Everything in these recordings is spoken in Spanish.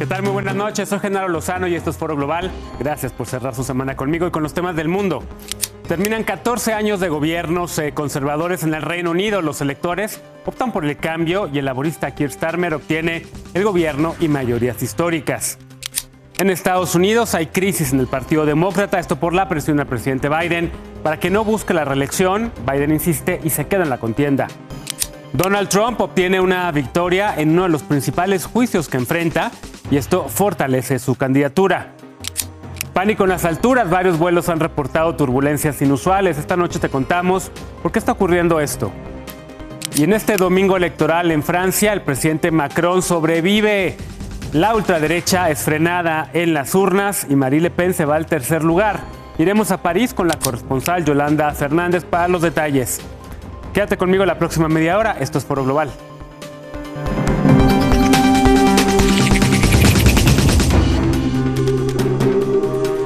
¿Qué tal? Muy buenas noches, soy Genaro Lozano y esto es Foro Global. Gracias por cerrar su semana conmigo y con los temas del mundo. Terminan 14 años de gobiernos conservadores en el Reino Unido. Los electores optan por el cambio y el laborista Keir Starmer obtiene el gobierno y mayorías históricas. En Estados Unidos hay crisis en el Partido Demócrata, esto por la presión del presidente Biden para que no busque la reelección. Biden insiste y se queda en la contienda. Donald Trump obtiene una victoria en uno de los principales juicios que enfrenta y esto fortalece su candidatura. Pánico en las alturas, varios vuelos han reportado turbulencias inusuales. Esta noche te contamos por qué está ocurriendo esto. Y en este domingo electoral en Francia, el presidente Macron sobrevive. La ultraderecha es frenada en las urnas y Marine Le Pen se va al tercer lugar. Iremos a París con la corresponsal Yolanda Fernández para los detalles. Quédate conmigo la próxima media hora. Esto es Foro Global.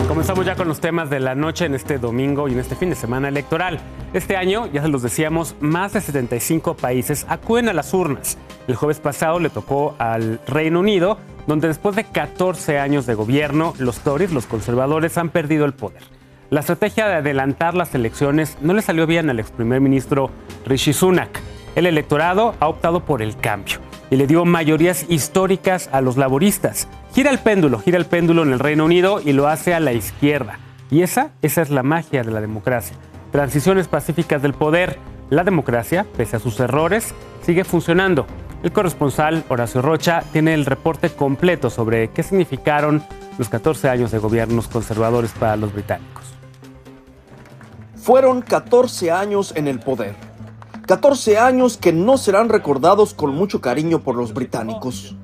Comenzamos ya con los temas de la noche en este domingo y en este fin de semana electoral. Este año, ya se los decíamos, más de 75 países acuden a las urnas. El jueves pasado le tocó al Reino Unido, donde después de 14 años de gobierno, los Tories, los conservadores, han perdido el poder. La estrategia de adelantar las elecciones no le salió bien al ex primer ministro Rishi Sunak. El electorado ha optado por el cambio y le dio mayorías históricas a los laboristas. Gira el péndulo en el Reino Unido y lo hace a la izquierda. Y esa es la magia de la democracia. Transiciones pacíficas del poder. La democracia, pese a sus errores, sigue funcionando. El corresponsal Horacio Rocha tiene el reporte completo sobre qué significaron los 14 años de gobiernos conservadores para los británicos. Fueron 14 años en el poder. 14 años que no serán recordados con mucho cariño por los británicos.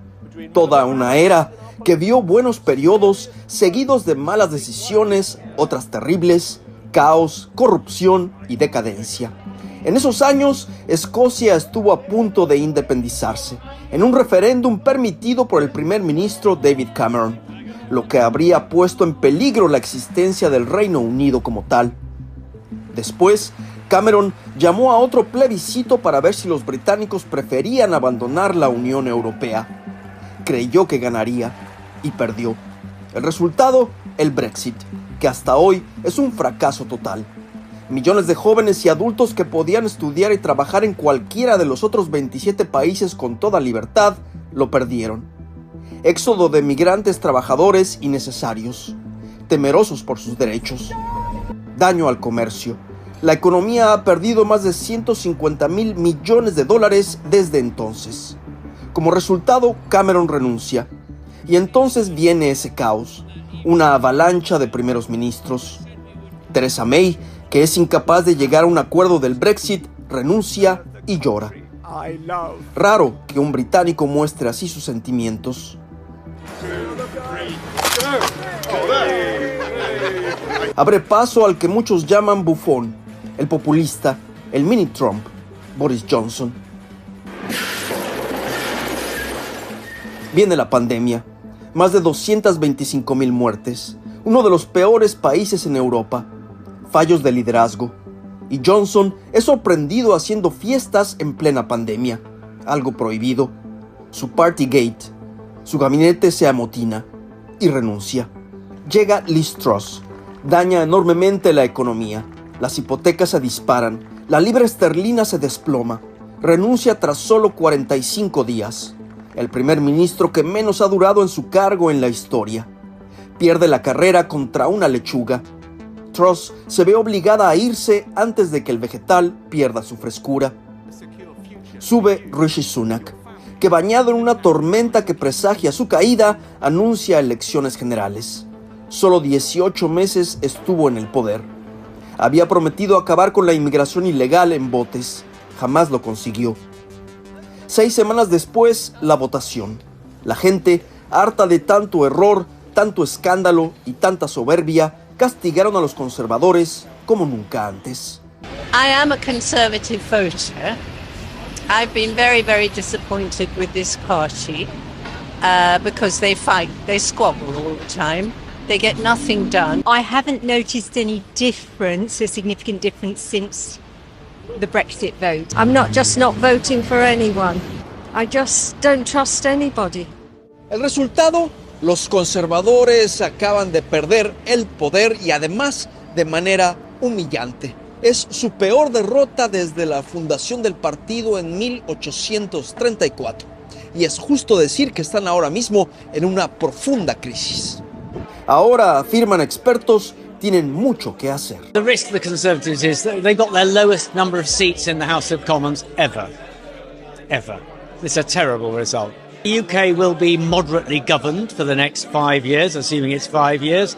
Toda una era que vio buenos periodos seguidos de malas decisiones, otras terribles, caos, corrupción y decadencia. En esos años, Escocia estuvo a punto de independizarse, en un referéndum permitido por el primer ministro David Cameron, lo que habría puesto en peligro la existencia del Reino Unido como tal. Después, Cameron llamó a otro plebiscito para ver si los británicos preferían abandonar la Unión Europea. Creyó que ganaría y perdió. El resultado, el Brexit, que hasta hoy es un fracaso total. Millones de jóvenes y adultos que podían estudiar y trabajar en cualquiera de los otros 27 países con toda libertad, lo perdieron. Éxodo de migrantes trabajadores innecesarios, temerosos por sus derechos. Daño al comercio. La economía ha perdido más de 150,000 millones de dólares desde entonces. Como resultado, Cameron renuncia. Y entonces viene ese caos, una avalancha de primeros ministros. Theresa May, que es incapaz de llegar a un acuerdo del Brexit, renuncia y llora. Raro que un británico muestre así sus sentimientos. Abre paso al que muchos llaman bufón, el populista, el mini Trump, Boris Johnson. Viene la pandemia, más de 225,000 muertes, uno de los peores países en Europa, fallos de liderazgo, y Johnson es sorprendido haciendo fiestas en plena pandemia, algo prohibido. Su Partygate, su gabinete se amotina y renuncia. Llega Liz Truss, daña enormemente la economía, las hipotecas se disparan, la libra esterlina se desploma, renuncia tras solo 45 días. El primer ministro que menos ha durado en su cargo en la historia. Pierde la carrera contra una lechuga. Truss se ve obligada a irse antes de que el vegetal pierda su frescura. Sube Rishi Sunak, que bañado en una tormenta que presagia su caída, anuncia elecciones generales. Solo 18 meses estuvo en el poder. Había prometido acabar con la inmigración ilegal en botes. Jamás lo consiguió. 6 semanas después, la votación. La gente, harta de tanto error, tanto escándalo y tanta soberbia, castigaron a los conservadores como nunca antes. I am a conservative voter. I've been very, very disappointed with this party because they fight, they squabble all the time. They get nothing done. I haven't noticed any difference, a significant difference since the Brexit vote. I'm not voting for anyone. I just don't trust anybody. El resultado, los conservadores acaban de perder el poder y además de manera humillante. Es su peor derrota desde la fundación del partido en 1834. Y es justo decir que están ahora mismo en una profunda crisis. Ahora, afirman expertos, tienen mucho que hacer. The risk to the Conservatives is that they got their lowest number of seats in the House of Commons ever. It's a terrible result. The UK will be moderately governed for the next 5 years, assuming it's 5 years.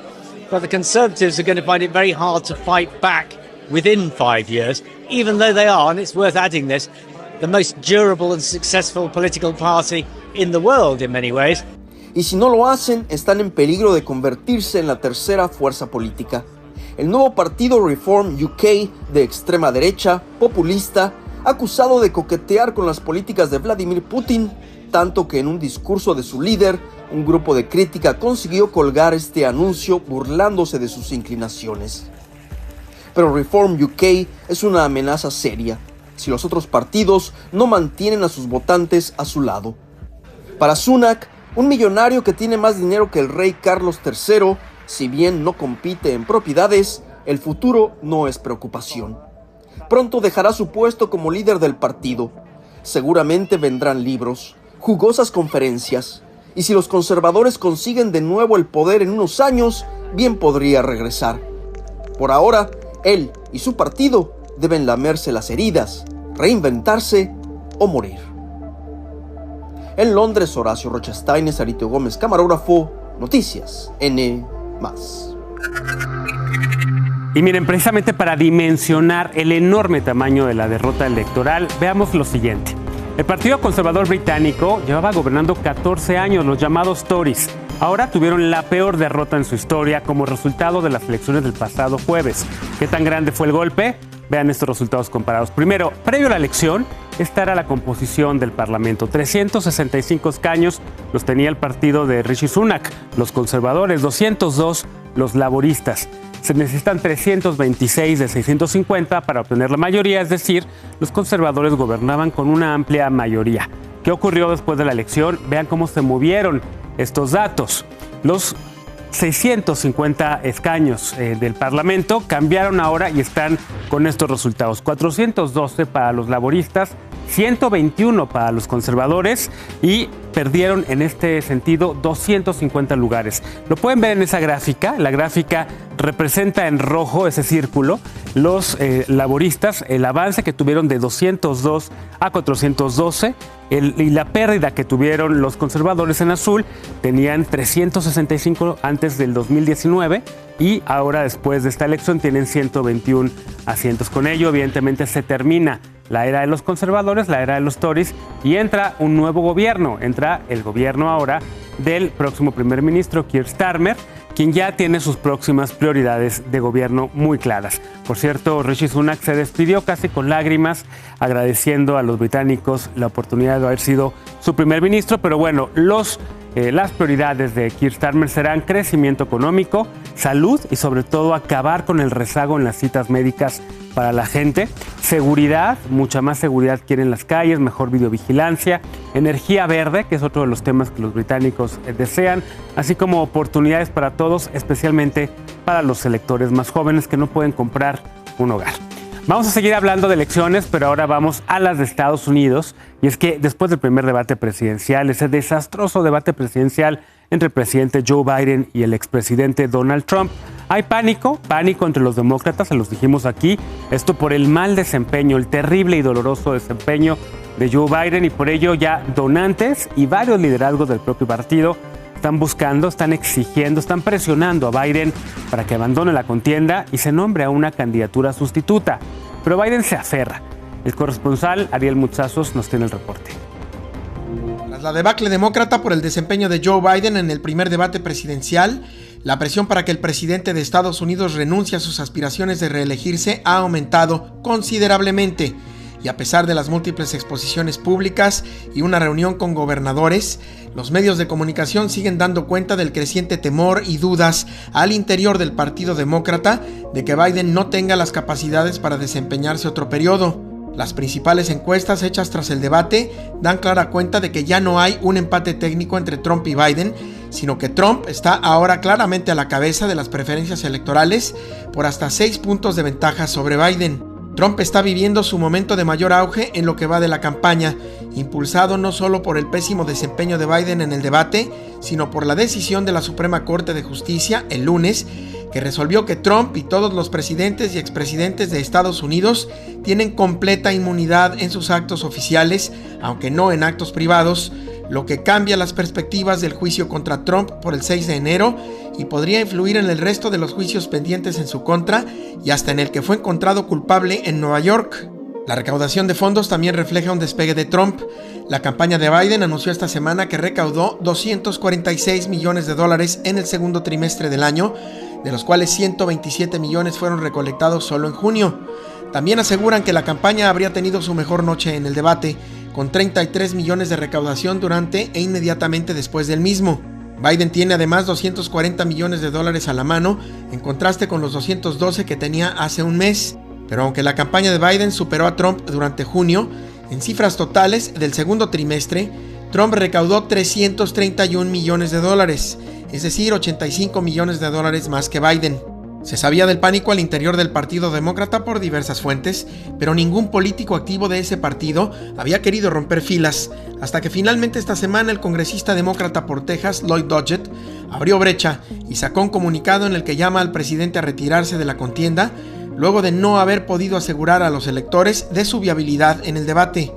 But the Conservatives are going to find it very hard to fight back within 5 years, even though they are, and it's worth adding this, the most durable and successful political party in the world in many ways. Y si no lo hacen, están en peligro de convertirse en la tercera fuerza política. El nuevo partido Reform UK, de extrema derecha, populista, acusado de coquetear con las políticas de Vladimir Putin, tanto que en un discurso de su líder, un grupo de crítica consiguió colgar este anuncio burlándose de sus inclinaciones. Pero Reform UK es una amenaza seria si los otros partidos no mantienen a sus votantes a su lado. Para Sunak, un millonario que tiene más dinero que el rey Carlos III, si bien no compite en propiedades, el futuro no es preocupación. Pronto dejará su puesto como líder del partido. Seguramente vendrán libros, jugosas conferencias, y si los conservadores consiguen de nuevo el poder en unos años, bien podría regresar. Por ahora, él y su partido deben lamerse las heridas, reinventarse o morir. En Londres, Horacio Rocha-Steiner, Sarito Gómez, camarógrafo, Noticias N+. Y miren, precisamente para dimensionar el enorme tamaño de la derrota electoral, veamos lo siguiente. El Partido Conservador Británico llevaba gobernando 14 años, los llamados Tories. Ahora tuvieron la peor derrota en su historia como resultado de las elecciones del pasado jueves. ¿Qué tan grande fue el golpe? Vean estos resultados comparados. Primero, previo a la elección, esta era la composición del Parlamento. 365 escaños los tenía el partido de Rishi Sunak, los conservadores, 202 los laboristas. Se necesitan 326 de 650 para obtener la mayoría, es decir, los conservadores gobernaban con una amplia mayoría. ¿Qué ocurrió después de la elección? Vean cómo se movieron estos datos. Los 650 escaños del Parlamento cambiaron ahora y están con estos resultados. 412 para los laboristas, 121 para los conservadores y perdieron en este sentido 250 lugares. Lo pueden ver en esa gráfica. La gráfica representa en rojo ese círculo los laboristas, el avance que tuvieron de 202 a 412 y la pérdida que tuvieron los conservadores en azul. Tenían 365 antes del 2019 y ahora después de esta elección tienen 121 asientos. Con ello evidentemente se termina la era de los conservadores, la era de los Tories, y entra un nuevo gobierno. Entra el gobierno ahora del próximo primer ministro, Keir Starmer, quien ya tiene sus próximas prioridades de gobierno muy claras. Por cierto, Rishi Sunak se despidió casi con lágrimas, agradeciendo a los británicos la oportunidad de haber sido su primer ministro, pero bueno, las prioridades de Keir Starmer serán crecimiento económico, salud y sobre todo acabar con el rezago en las citas médicas para la gente, seguridad, mucha más seguridad quieren las calles, mejor videovigilancia, energía verde, que es otro de los temas que los británicos desean, así como oportunidades para todos, especialmente para los electores más jóvenes que no pueden comprar un hogar. Vamos a seguir hablando de elecciones, pero ahora vamos a las de Estados Unidos. Y es que después del primer debate presidencial, ese desastroso debate presidencial entre el presidente Joe Biden y el expresidente Donald Trump, hay pánico entre los demócratas, se los dijimos aquí, esto por el mal desempeño, el terrible y doloroso desempeño de Joe Biden, y por ello ya donantes y varios liderazgos del propio partido están buscando, están exigiendo, están presionando a Biden para que abandone la contienda y se nombre a una candidatura sustituta. Pero Biden se aferra. El corresponsal Ariel Mutsazos nos tiene el reporte. Tras la debacle demócrata por el desempeño de Joe Biden en el primer debate presidencial, la presión para que el presidente de Estados Unidos renuncie a sus aspiraciones de reelegirse ha aumentado considerablemente. Y a pesar de las múltiples exposiciones públicas y una reunión con gobernadores, los medios de comunicación siguen dando cuenta del creciente temor y dudas al interior del Partido Demócrata de que Biden no tenga las capacidades para desempeñarse otro periodo. Las principales encuestas hechas tras el debate dan clara cuenta de que ya no hay un empate técnico entre Trump y Biden, sino que Trump está ahora claramente a la cabeza de las preferencias electorales por hasta 6 puntos de ventaja sobre Biden. Trump está viviendo su momento de mayor auge en lo que va de la campaña, impulsado no solo por el pésimo desempeño de Biden en el debate, sino por la decisión de la Suprema Corte de Justicia el lunes, que resolvió que Trump y todos los presidentes y expresidentes de Estados Unidos tienen completa inmunidad en sus actos oficiales, aunque no en actos privados, lo que cambia las perspectivas del juicio contra Trump por el 6 de enero y podría influir en el resto de los juicios pendientes en su contra y hasta en el que fue encontrado culpable en Nueva York. La recaudación de fondos también refleja un despegue de Trump. La campaña de Biden anunció esta semana que recaudó $246 millones en el segundo trimestre del año, de los cuales 127 millones fueron recolectados solo en junio. También aseguran que la campaña habría tenido su mejor noche en el debate, con 33 millones de recaudación durante e inmediatamente después del mismo. Biden tiene además $240 millones a la mano, en contraste con los 212 que tenía hace un mes. Pero aunque la campaña de Biden superó a Trump durante junio, en cifras totales del segundo trimestre, Trump recaudó $331 millones, es decir, $85 millones más que Biden. Se sabía del pánico al interior del Partido Demócrata por diversas fuentes, pero ningún político activo de ese partido había querido romper filas, hasta que finalmente esta semana el congresista demócrata por Texas, Lloyd Doggett, abrió brecha y sacó un comunicado en el que llama al presidente a retirarse de la contienda, luego de no haber podido asegurar a los electores de su viabilidad en el debate.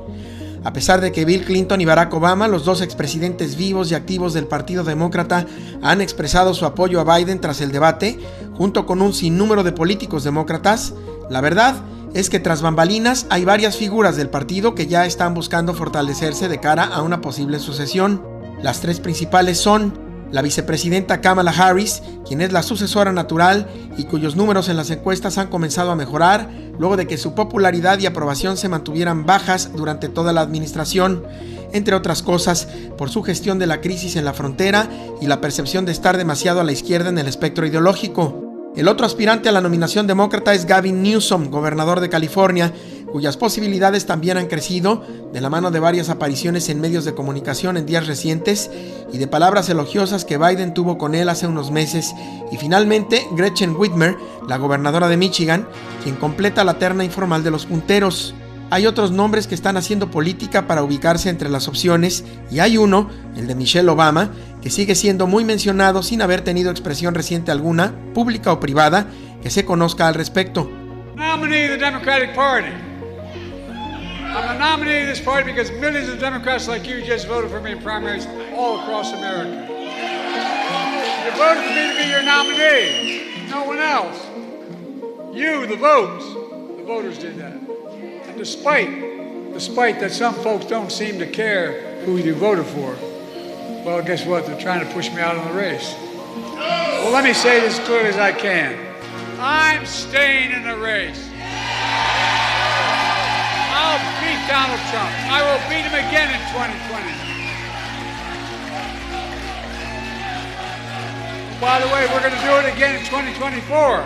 A pesar de que Bill Clinton y Barack Obama, los dos expresidentes vivos y activos del Partido Demócrata, han expresado su apoyo a Biden tras el debate, junto con un sinnúmero de políticos demócratas, la verdad es que tras bambalinas hay varias figuras del partido que ya están buscando fortalecerse de cara a una posible sucesión. Las tres principales son la vicepresidenta Kamala Harris, quien es la sucesora natural y cuyos números en las encuestas han comenzado a mejorar luego de que su popularidad y aprobación se mantuvieran bajas durante toda la administración, entre otras cosas por su gestión de la crisis en la frontera y la percepción de estar demasiado a la izquierda en el espectro ideológico. El otro aspirante a la nominación demócrata es Gavin Newsom, gobernador de California, cuyas posibilidades también han crecido de la mano de varias apariciones en medios de comunicación en días recientes y de palabras elogiosas que Biden tuvo con él hace unos meses. Y finalmente, Gretchen Whitmer, la gobernadora de Michigan, quien completa la terna informal de los punteros. Hay otros nombres que están haciendo política para ubicarse entre las opciones y hay uno, el de Michelle Obama, que sigue siendo muy mencionado sin haber tenido expresión reciente alguna, pública o privada, que se conozca al respecto. Nominee of the Democratic Party. I'm the nominee of this party because millions of Democrats like you just voted for me in primaries all across America. You voted for me to be your nominee, no one else. You, the voters did that. And despite that some folks don't seem to care who you voted for, well, guess what? They're trying to push me out of the race. Well, let me say this as clearly as I can. I'm staying in the race. I'll beat Donald Trump. I will beat him again in 2020. By the way, we're going to do it again in 2024.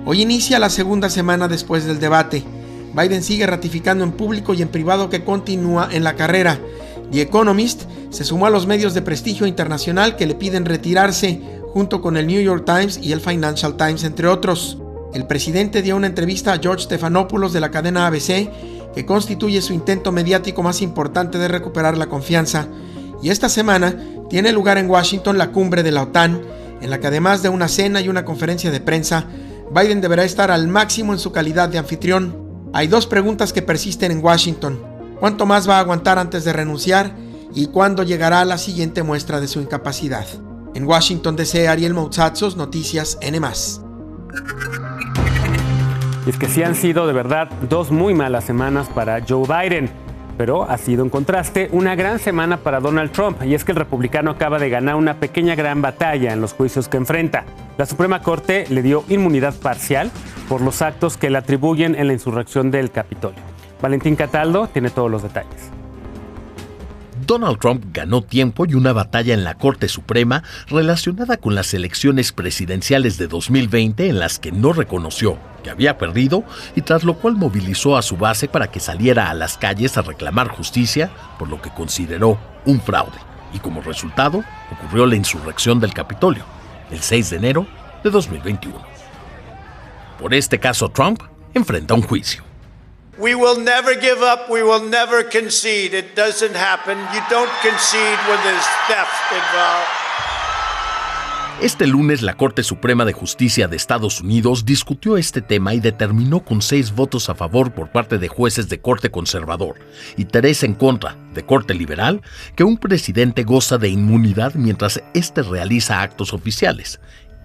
Hoy inicia la segunda semana después del debate. Biden sigue ratificando en público y en privado que continúa en la carrera. The Economist se sumó a los medios de prestigio internacional que le piden retirarse, junto con el New York Times y el Financial Times, entre otros. El presidente dio una entrevista a George Stephanopoulos de la cadena ABC, que constituye su intento mediático más importante de recuperar la confianza. Y esta semana tiene lugar en Washington la cumbre de la OTAN, en la que además de una cena y una conferencia de prensa, Biden deberá estar al máximo en su calidad de anfitrión. Hay dos preguntas que persisten en Washington. ¿Cuánto más va a aguantar antes de renunciar? ¿Y cuándo llegará la siguiente muestra de su incapacidad? En Washington DC, Ariel Moutsatsos, Noticias N+. Y es que sí han sido de verdad dos muy malas semanas para Joe Biden, pero ha sido en contraste una gran semana para Donald Trump, y es que el republicano acaba de ganar una pequeña gran batalla en los juicios que enfrenta. La Suprema Corte le dio inmunidad parcial por los actos que le atribuyen en la insurrección del Capitolio. Valentín Cataldo tiene todos los detalles. Donald Trump ganó tiempo y una batalla en la Corte Suprema relacionada con las elecciones presidenciales de 2020 en las que no reconoció que había perdido y tras lo cual movilizó a su base para que saliera a las calles a reclamar justicia por lo que consideró un fraude. Y como resultado, ocurrió la insurrección del Capitolio, el 6 de enero de 2021. Por este caso, Trump enfrenta un juicio. We will never give up. We will never concede. It doesn't happen. You don't concede when there's theft involved. Este lunes, la Corte Suprema de Justicia de Estados Unidos discutió este tema y determinó con 6 votos a favor por parte de jueces de corte conservador y 3 en contra de corte liberal que un presidente goza de inmunidad mientras éste realiza actos oficiales.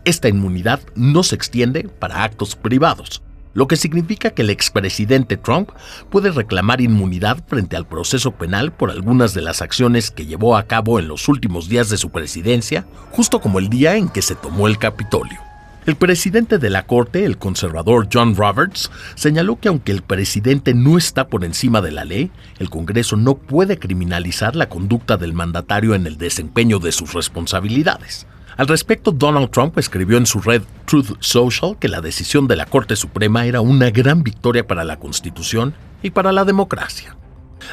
Esta inmunidad no se extiende para actos privados, lo que significa que el expresidente Trump puede reclamar inmunidad frente al proceso penal por algunas de las acciones que llevó a cabo en los últimos días de su presidencia, justo como el día en que se tomó el Capitolio. El presidente de la Corte, el conservador John Roberts, señaló que aunque el presidente no está por encima de la ley, el Congreso no puede criminalizar la conducta del mandatario en el desempeño de sus responsabilidades. Al respecto, Donald Trump escribió en su red Truth Social que la decisión de la Corte Suprema era una gran victoria para la Constitución y para la democracia.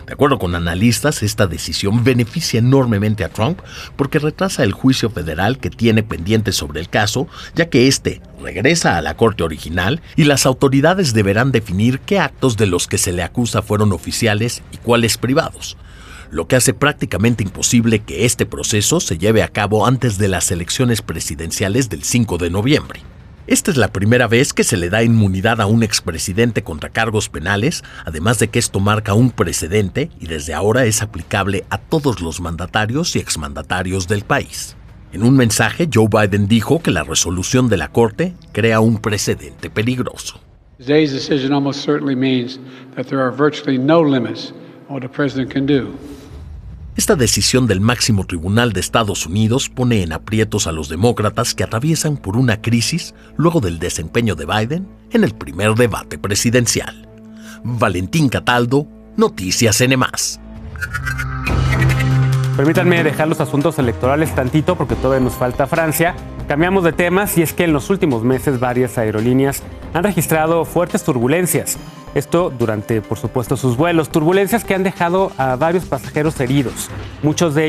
De acuerdo con analistas, esta decisión beneficia enormemente a Trump porque retrasa el juicio federal que tiene pendiente sobre el caso, ya que este regresa a la Corte original y las autoridades deberán definir qué actos de los que se le acusa fueron oficiales y cuáles privados, lo que hace prácticamente imposible que este proceso se lleve a cabo antes de las elecciones presidenciales del 5 de noviembre. Esta es la primera vez que se le da inmunidad a un expresidente contra cargos penales, además de que esto marca un precedente y desde ahora es aplicable a todos los mandatarios y exmandatarios del país. En un mensaje, Joe Biden dijo que la resolución de la Corte crea un precedente peligroso. Today's decision almost certainly means that there are virtually no limits on what the president can do. Esta decisión del máximo tribunal de Estados Unidos pone en aprietos a los demócratas que atraviesan por una crisis luego del desempeño de Biden en el primer debate presidencial. Valentín Cataldo, Noticias N+. Permítanme dejar los asuntos electorales tantito porque todavía nos falta Francia. Cambiamos de temas y es que en los últimos meses varias aerolíneas han registrado fuertes turbulencias. Esto durante, por supuesto, sus vuelos. Turbulencias que han dejado a varios pasajeros heridos. Muchos de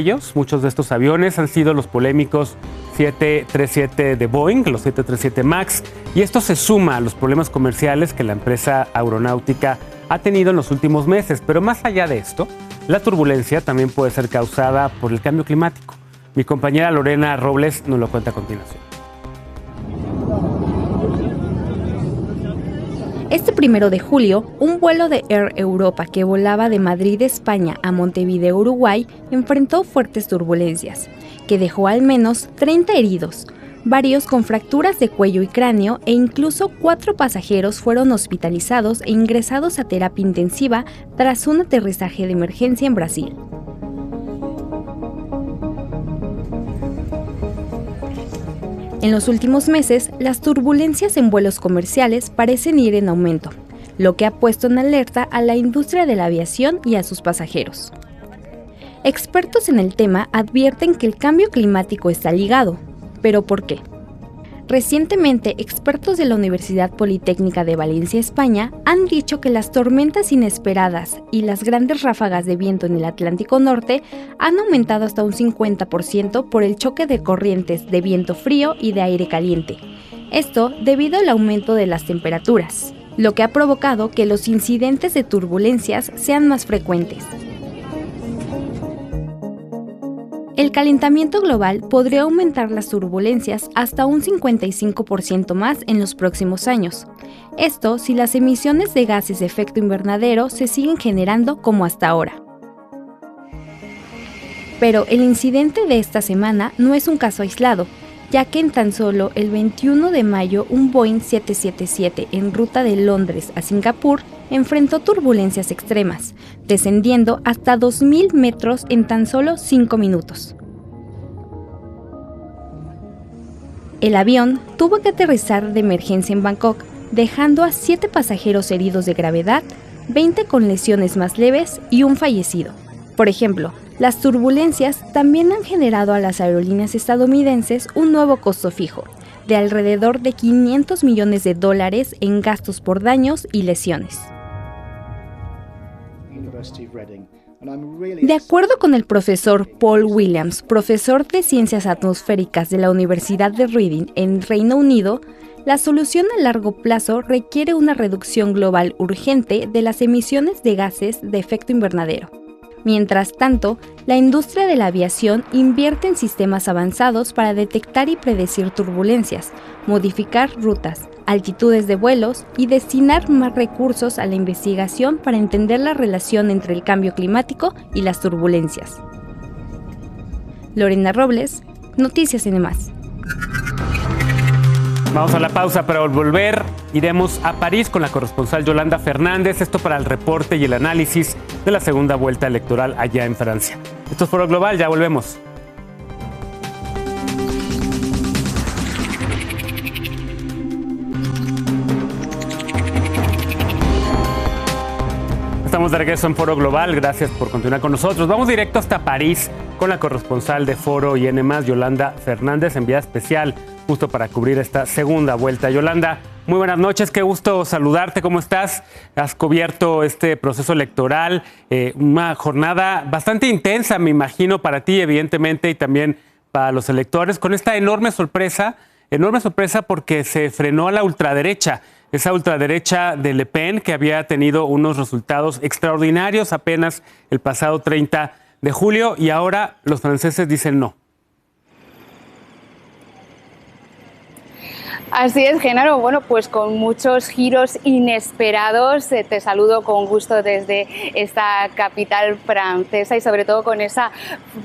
estos aviones han sido los polémicos 737 de Boeing, los 737 MAX. Y esto se suma a los problemas comerciales que la empresa aeronáutica ha tenido en los últimos meses. Pero más allá de esto, la turbulencia también puede ser causada por el cambio climático. Mi compañera Lorena Robles nos lo cuenta a continuación. Este 1 de julio, un vuelo de Air Europa que volaba de Madrid, España, a Montevideo, Uruguay, enfrentó fuertes turbulencias, que dejó al menos 30 heridos, varios con fracturas de cuello y cráneo e incluso 4 pasajeros fueron hospitalizados e ingresados a terapia intensiva tras un aterrizaje de emergencia en Brasil. En los últimos meses, las turbulencias en vuelos comerciales parecen ir en aumento, lo que ha puesto en alerta a la industria de la aviación y a sus pasajeros. Expertos en el tema advierten que el cambio climático está ligado, ¿pero por qué? Recientemente, expertos de la Universidad Politécnica de Valencia, España, han dicho que las tormentas inesperadas y las grandes ráfagas de viento en el Atlántico Norte han aumentado hasta un 50% por el choque de corrientes de viento frío y de aire caliente. Esto debido al aumento de las temperaturas, lo que ha provocado que los incidentes de turbulencias sean más frecuentes. El calentamiento global podría aumentar las turbulencias hasta un 55% más en los próximos años. Esto si las emisiones de gases de efecto invernadero se siguen generando como hasta ahora. Pero el incidente de esta semana no es un caso aislado, ya que en tan solo el 21 de mayo un Boeing 777 en ruta de Londres a Singapur enfrentó turbulencias extremas, descendiendo hasta 2.000 metros en tan solo 5 minutos. El avión tuvo que aterrizar de emergencia en Bangkok, dejando a 7 pasajeros heridos de gravedad, 20 con lesiones más leves y un fallecido. Por ejemplo, Las turbulencias también han generado a las aerolíneas estadounidenses un nuevo costo fijo, de alrededor de $500 millones en gastos por daños y lesiones. De acuerdo con el profesor Paul Williams, profesor de Ciencias Atmosféricas de la Universidad de Reading en Reino Unido, la solución a largo plazo requiere una reducción global urgente de las emisiones de gases de efecto invernadero. Mientras tanto, la industria de la aviación invierte en sistemas avanzados para detectar y predecir turbulencias, modificar rutas, altitudes de vuelos y destinar más recursos a la investigación para entender la relación entre el cambio climático y las turbulencias. Lorena Robles, Noticias Cine+. Vamos a la pausa, pero al volver iremos a París con la corresponsal Yolanda Fernández, esto para el reporte y el análisis de la segunda vuelta electoral allá en Francia. Esto es Foro Global, ya volvemos. Estamos de regreso en Foro Global, gracias por continuar con nosotros. Vamos directo hasta París con la corresponsal de Foro y N+, Yolanda Fernández, enviada especial justo para cubrir esta segunda vuelta. Yolanda, muy buenas noches, qué gusto saludarte, ¿cómo estás? Has cubierto este proceso electoral, una jornada bastante intensa, me imagino, para ti, evidentemente, y también para los electores, con esta enorme sorpresa porque se frenó a la ultraderecha. Esa ultraderecha de Le Pen, que había tenido unos resultados extraordinarios apenas el pasado 30 de julio, y ahora los franceses dicen no. Así es, Genaro. Bueno, pues con muchos giros inesperados. Te saludo con gusto desde esta capital francesa y sobre todo con esa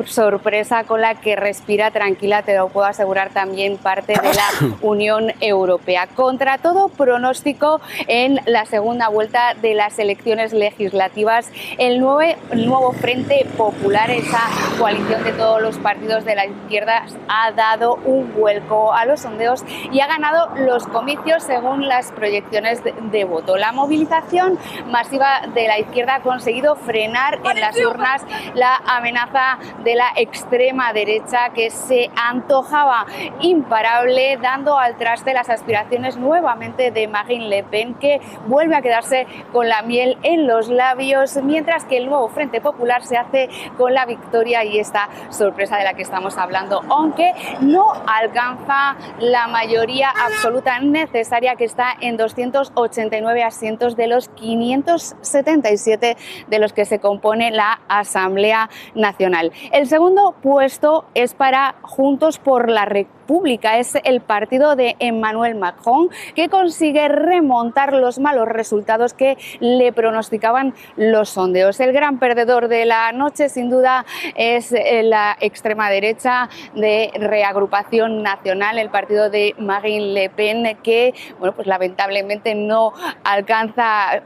sorpresa con la que respira tranquila, te lo puedo asegurar, también parte de la Unión Europea. Contra todo pronóstico, en la segunda vuelta de las elecciones legislativas, el nuevo Frente Popular, esa coalición de todos los partidos de la izquierda, ha dado un vuelco a los sondeos y ha ganado los comicios según las proyecciones de voto. La movilización masiva de la izquierda ha conseguido frenar en las urnas la amenaza de la extrema derecha, que se antojaba imparable, dando al traste las aspiraciones nuevamente de Marine Le Pen, que vuelve a quedarse con la miel en los labios, mientras que el nuevo Frente Popular se hace con la victoria y esta sorpresa de la que estamos hablando, aunque no alcanza la mayoría absoluta necesaria, que está en 289 asientos de los 577 de los que se compone la Asamblea Nacional. El segundo puesto es para Juntos por la República, es el partido de Emmanuel Macron, que consigue remontar los malos resultados que le pronosticaban los sondeos. El gran perdedor de la noche, sin duda, es la extrema derecha de Reagrupación Nacional, el partido de Marine Le Pen, que bueno, pues lamentablemente no alcanza,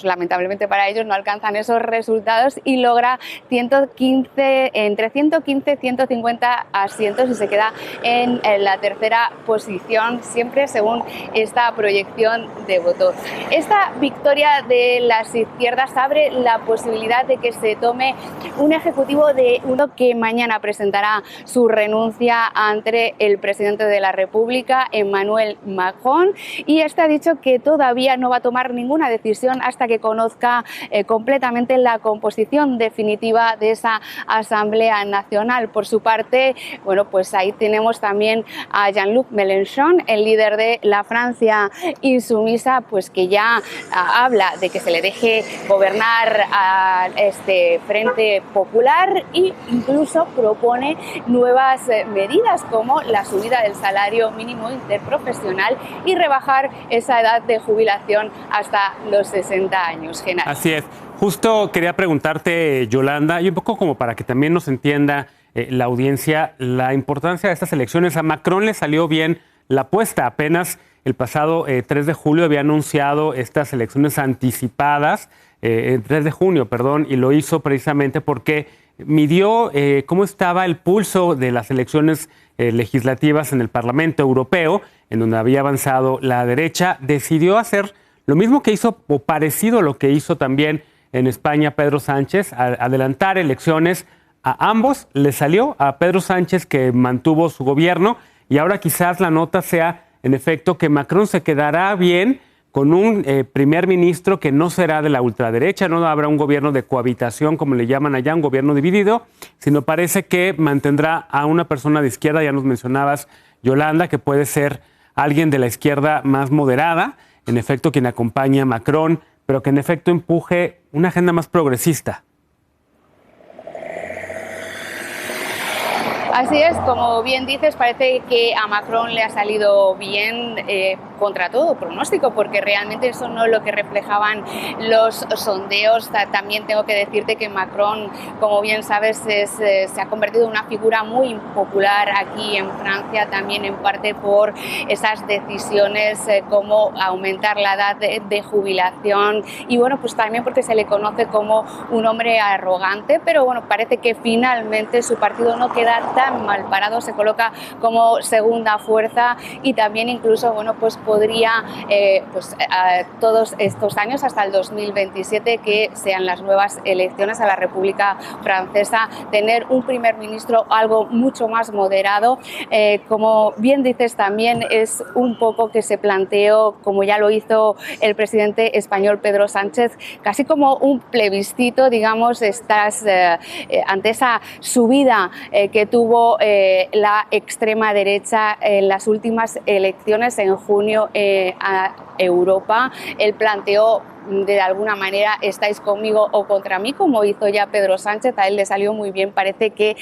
lamentablemente para ellos no alcanzan esos resultados y logra entre 115 y 150 asientos y se queda en la tercera posición, siempre según esta proyección de voto. Esta victoria de las izquierdas abre la posibilidad de que se tome un ejecutivo de uno que mañana presentará su renuncia ante el presidente de la República, Emmanuel Macron, y este ha dicho que todavía no va a tomar ninguna decisión hasta que conozca completamente la composición definitiva de esa Asamblea Nacional. Por su parte, bueno, pues ahí tenemos también a Jean-Luc Mélenchon, el líder de la Francia insumisa, pues que ya habla de que se le deje gobernar a este Frente Popular e incluso propone nuevas medidas como la subida del salario mínimo interprofesional y rebajar esa edad de jubilación hasta los 60 años. Genaro. Así es. Justo quería preguntarte, Yolanda, y un poco como para que también nos entienda la audiencia, la importancia de estas elecciones. A Macron le salió bien la apuesta. Apenas el pasado 3 de julio había anunciado estas elecciones anticipadas, 3 de junio, perdón, y lo hizo precisamente porque midió cómo estaba el pulso de las elecciones legislativas en el Parlamento Europeo, en donde había avanzado la derecha. Decidió hacer lo mismo que hizo, o parecido a lo que hizo también en España Pedro Sánchez, adelantar elecciones A ambos les salió, a Pedro Sánchez, que mantuvo su gobierno, y ahora quizás la nota sea, en efecto, que Macron se quedará bien con un primer ministro que no será de la ultraderecha, no habrá un gobierno de cohabitación, como le llaman allá, un gobierno dividido, sino parece que mantendrá a una persona de izquierda, ya nos mencionabas, Yolanda, que puede ser alguien de la izquierda más moderada, en efecto, quien acompaña a Macron, pero que en efecto empuje una agenda más progresista. Así es, como bien dices, parece que a Macron le ha salido bien contra todo pronóstico, porque realmente eso no es lo que reflejaban los sondeos. También tengo que decirte que Macron, como bien sabes, se ha convertido en una figura muy popular aquí en Francia, también en parte por esas decisiones como aumentar la edad de jubilación y bueno, pues también porque se le conoce como un hombre arrogante, pero bueno, parece que finalmente su partido no queda tan mal parado, se coloca como segunda fuerza y también incluso, bueno, pues podría todos estos años hasta el 2027, que sean las nuevas elecciones a la República Francesa, tener un primer ministro algo mucho más moderado. Como bien dices, también es un poco que se planteó, como ya lo hizo el presidente español Pedro Sánchez, casi como un plebiscito, digamos, ante esa subida que tuvo la extrema derecha en las últimas elecciones en junio a Europa. Él planteó de alguna manera estáis conmigo o contra mí, como hizo ya Pedro Sánchez. A él le salió muy bien, parece que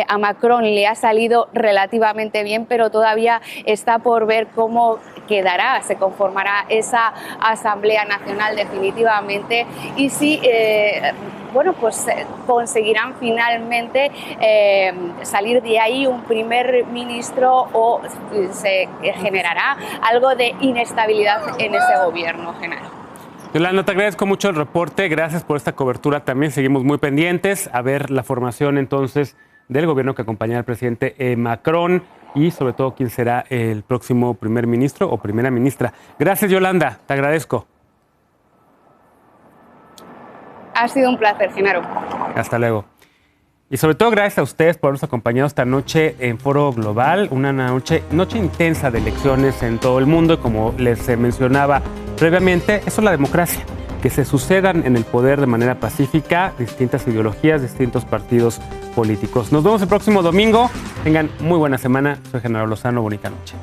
a Macron le ha salido relativamente bien, pero todavía está por ver cómo quedará, se conformará esa Asamblea Nacional definitivamente y si conseguirán finalmente salir de ahí un primer ministro o se generará algo de inestabilidad en ese gobierno, Genaro. Yolanda, te agradezco mucho el reporte, gracias por esta cobertura también, seguimos muy pendientes a ver la formación entonces del gobierno que acompaña al presidente Macron y sobre todo quién será el próximo primer ministro o primera ministra. Gracias, Yolanda, te agradezco. Ha sido un placer, Genaro. Hasta luego. Y sobre todo gracias a ustedes por habernos acompañado esta noche en Foro Global, una noche intensa de elecciones en todo el mundo y como les mencionaba previamente, eso es la democracia, que se sucedan en el poder de manera pacífica distintas ideologías, distintos partidos políticos. Nos vemos el próximo domingo, tengan muy buena semana, soy Genaro Lozano, bonita noche.